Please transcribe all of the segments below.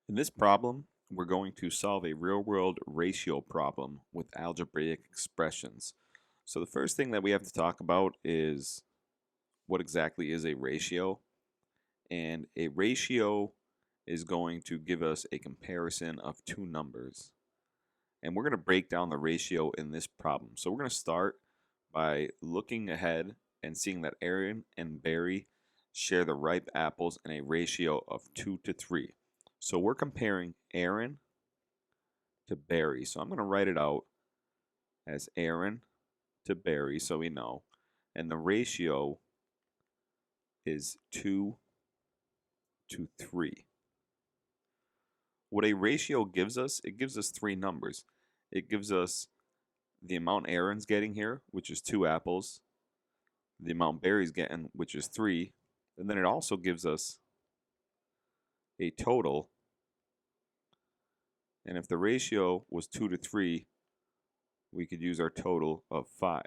In this problem, we're going to solve a real-world ratio problem with algebraic expressions. So the first thing that we have to talk about is what exactly is a ratio. And a ratio is going to give us a comparison of two numbers. And we're going to break down the ratio in this problem. So we're going to start by looking ahead and seeing that Aaron and Barry share the ripe apples in a ratio of 2 to 3. So we're comparing Aaron to Barry. So I'm going to write it out as Aaron to Barry so we know. And the ratio is 2 to 3. What a ratio gives us, it gives us three numbers. It gives us the amount Aaron's getting here, which is 2 apples, the amount Barry's getting, which is 3, and then it also gives us a total. And if the ratio was 2 to 3, we could use our total of 5.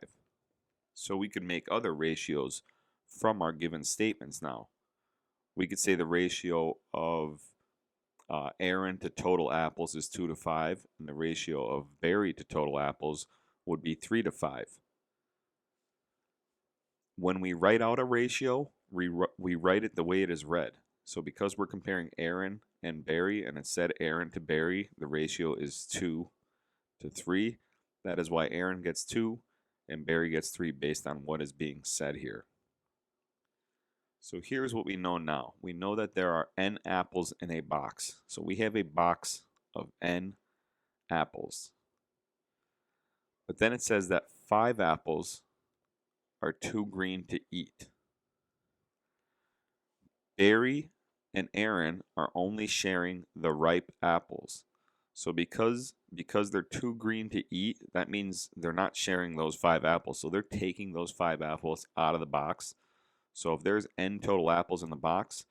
So we could make other ratios from our given statements now. We could say the ratio of Aaron to total apples is 2 to 5, and the ratio of Barry to total apples would be 3 to 5. When we write out a ratio, we write it the way it is read. So because we're comparing Aaron and Barry, and it said Aaron to Barry, the ratio is 2 to 3. That is why Aaron gets 2 and Barry gets 3 based on what is being said here. So here's what we know now. We know that there are n apples in a box. So we have a box of n apples. But then it says that 5 apples are too green to eat. Barry and Aaron are only sharing the ripe apples. So because they're too green to eat, that means they're not sharing those 5 apples. So they're taking those 5 apples out of the box. So if there's n total apples in the box,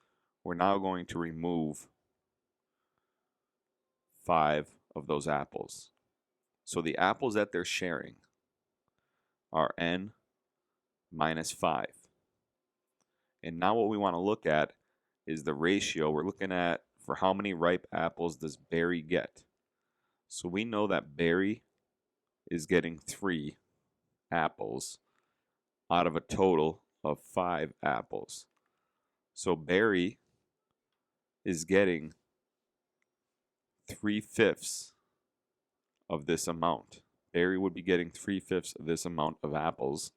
we're now going to remove 5 of those apples. So the apples that they're sharing are n minus 5. And now what we want to look at is the ratio. We're looking at for how many ripe apples does Barry get. So we know that Barry is getting 3 apples out of a total of 5 apples. So Barry is getting 3/5 of this amount. Barry would be getting 3/5 of this amount of apples.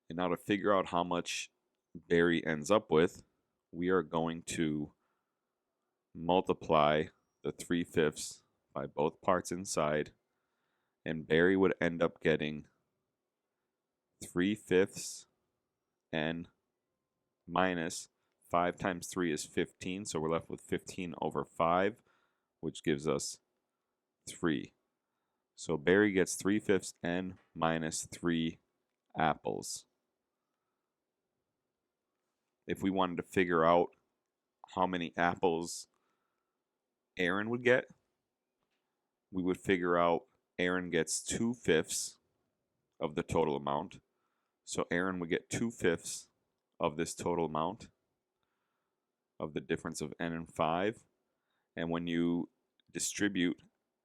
And now to figure out how much Barry ends up with, we are going to multiply the 3/5 by both parts inside, and Barry would end up getting 3/5 n minus 5 times 3 is 15, so we're left with 15 over 5, which gives us 3. So Barry gets 3/5 n minus 3 apples. If we wanted to figure out how many apples Aaron would get, we would figure out Aaron gets 2/5 of the total amount. So Aaron would get 2/5 of this total amount of the difference of n and 5. And when you distribute,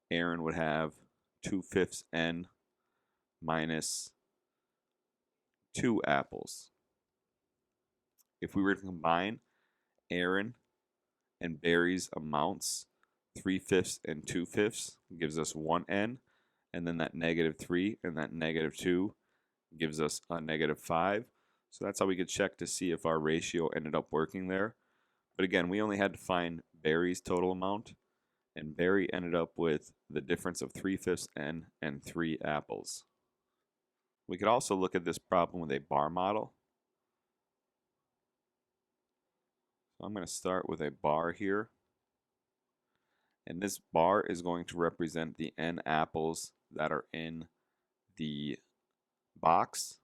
Aaron would have 2/5 n minus 2 apples. If we were to combine Aaron and Barry's amounts, 3/5 and 2/5 gives us 1n, and then that -3 and that -2 gives us a -5. So that's how we could check to see if our ratio ended up working there. But again, we only had to find Barry's total amount, and Barry ended up with the difference of 3/5 n and 3 apples. We could also look at this problem with a bar model. So I'm going to start with a bar here. And this bar is going to represent the n apples that are in the box.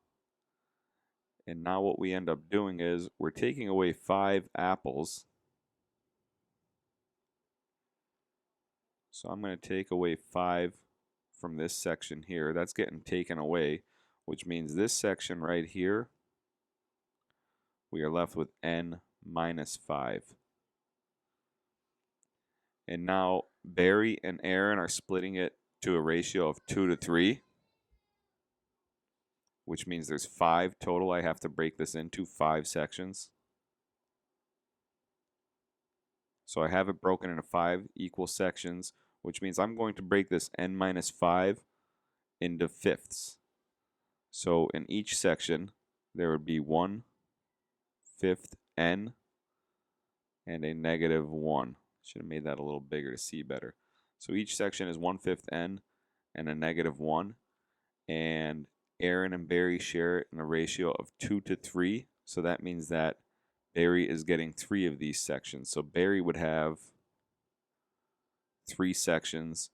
And now what we end up doing is we're taking away 5 apples. So I'm going to take away 5 from this section here. That's getting taken away, which means this section right here, we are left with n minus 5. And now Barry and Aaron are splitting it to a ratio of 2 to 3, which means there's 5 total. I have to break this into 5 sections. So I have it broken into 5 equal sections, which means I'm going to break this n minus 5 into fifths. So in each section, there would be 1/5 n and a -1. Should have made that a little bigger to see better. So each section is 1/5 n and a -1. And Aaron and Barry share it in a ratio of 2 to 3. So that means that Barry is getting 3 of these sections. So Barry would have 3 sections.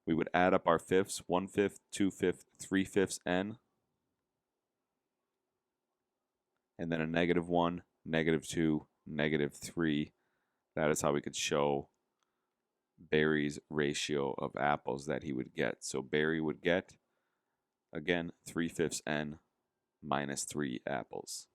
We would add up our fifths: 1/5, 2/5, 3/5 n, and then a -1, -2, -3. That is how we could show Barry's ratio of apples that he would get. So Barry would get, again, 3/5 n minus 3 apples.